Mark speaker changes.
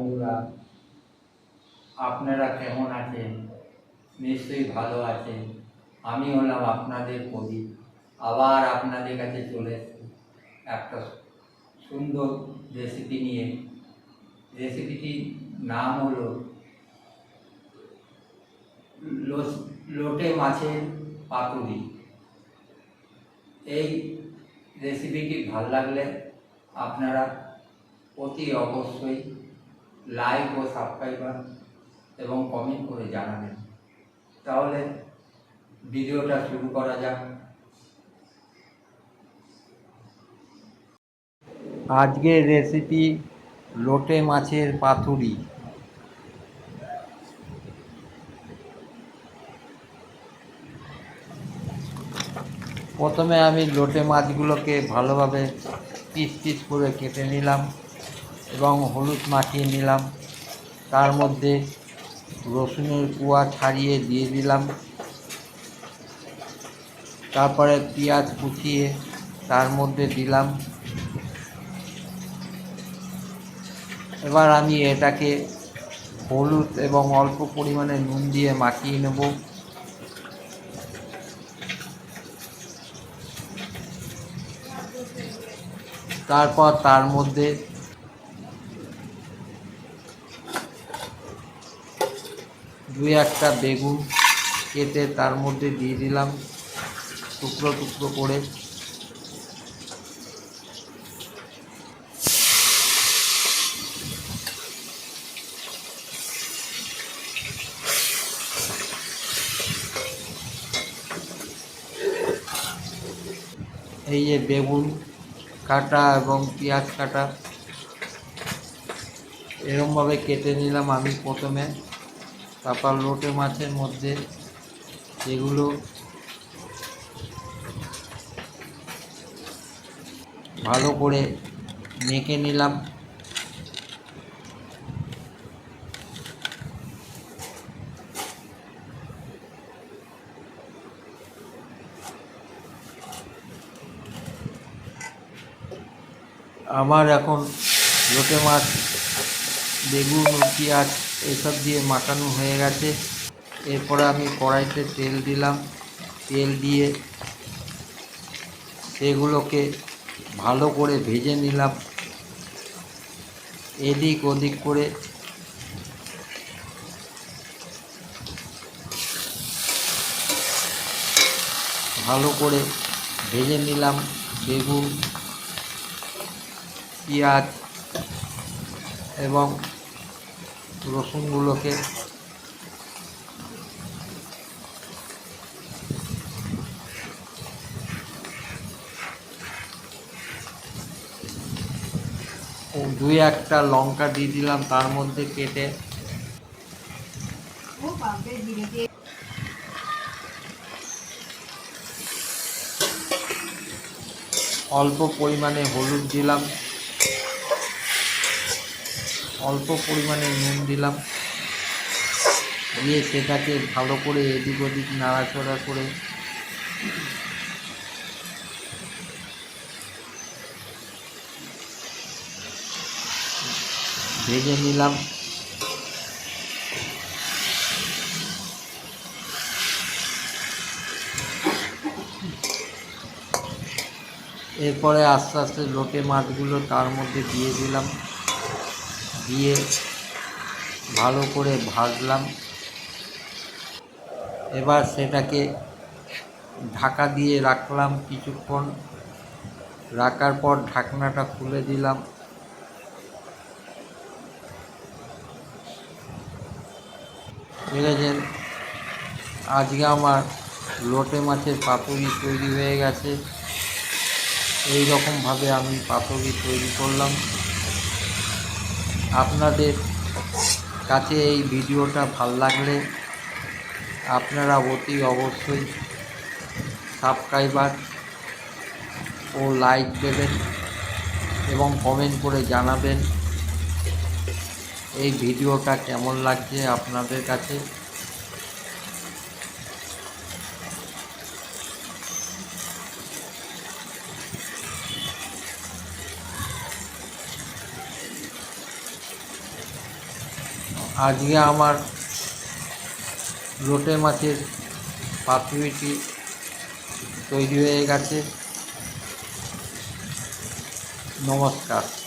Speaker 1: বন্ধুরা, আপনারা কেমন আছেন? নিশ্চয়ই ভালো আছেন। আমি হলাম আপনাদের প্রদীপ। আবার আপনাদের কাছে চলে এসেছি একটা সুন্দর রেসিপি নিয়ে। রেসিপিটির নাম হলো লোটে মাছের পাতুরি। এই রেসিপিটি ভালো লাগলে আপনারা অতি অবশ্যই লাইক ও সাবস্ক্রাইব এবং কমেন্ট করে জানাবেন। তাহলে ভিডিওটা শুরু করা যাক। আজকের রেসিপি লোটে মাছের পাতুরি। প্রথমে আমি লোটে মাছগুলোকে ভালোভাবে পিস পিস করে কেটে নিলাম এবং হলুদ মাখিয়ে নিলাম। তার মধ্যে রসুনের কুয়া ছাড়িয়ে দিয়ে দিলাম। তারপরে পেঁয়াজ কুচিয়ে তার মধ্যে দিলাম। এবার আমি এটাকে হলুদ এবং অল্প পরিমাণে নুন দিয়ে মাখিয়ে নেব। তারপর তার মধ্যে দুই একটা বেগুন কেটে তার মধ্যে দিয়ে দিলাম টুকরো টুকরো করে। এই যে বেগুন কাটা এবং পেঁয়াজ কাটা এরকমভাবে কেটে নিলাম আমি প্রথমে। তারপর লোটে মাছের মধ্যে এগুলো ভালো করে মেখে নিলাম। আমার এখন লোটে মাছ, বেগুন ও পেঁয়াজ এসব দিয়ে মাখানো হয়ে গেছে। এরপরে আমি কড়াইতে তেল দিলাম। তেল দিয়ে সেগুলোকে ভালো করে ভেজে নিলাম। এদিক ওদিক করে ভালো করে ভেজে নিলাম বেগুন, পেঁয়াজ এবং রসুনগুলোকে। দুই একটা লঙ্কা দিয়ে দিলাম তার মধ্যে কেটে। অল্প পরিমাণে হলুদ দিলাম, অল্প পরিমাণে নুন দিলাম। দিয়ে সেটাকে ভালো করে এদিক ওদিক নাড়াচাড়া করে ভেজে নিলাম। এরপরে আস্তে আস্তে লোটে মাছগুলো তার মধ্যে দিয়ে দিলাম। দিয়ে ভালো করে ভাজলাম। এবার সেটাকে ঢাকা দিয়ে রাখলাম কিছুক্ষণ। রাখার পর ঢাকনাটা খুলে দিলাম। দেখেছেন, আজকে আমার লোটে মাছের পাতুরি তৈরি হয়ে গেছে। এই রকমভাবে আমি পাতুরি তৈরি করলাম। আপনাদের কাছে এই ভিডিওটা ভালো লাগলে আপনারা অতি অবশ্যই সাবস্ক্রাইবার ও লাইক দেবেন এবং কমেন্ট করে জানাবেন এই ভিডিওটা কেমন লাগছে আপনাদের কাছে।
Speaker 2: আজকে আমার লোটে মাছের পাতুরিটি তৈরি হয়ে গেছে। নমস্কার।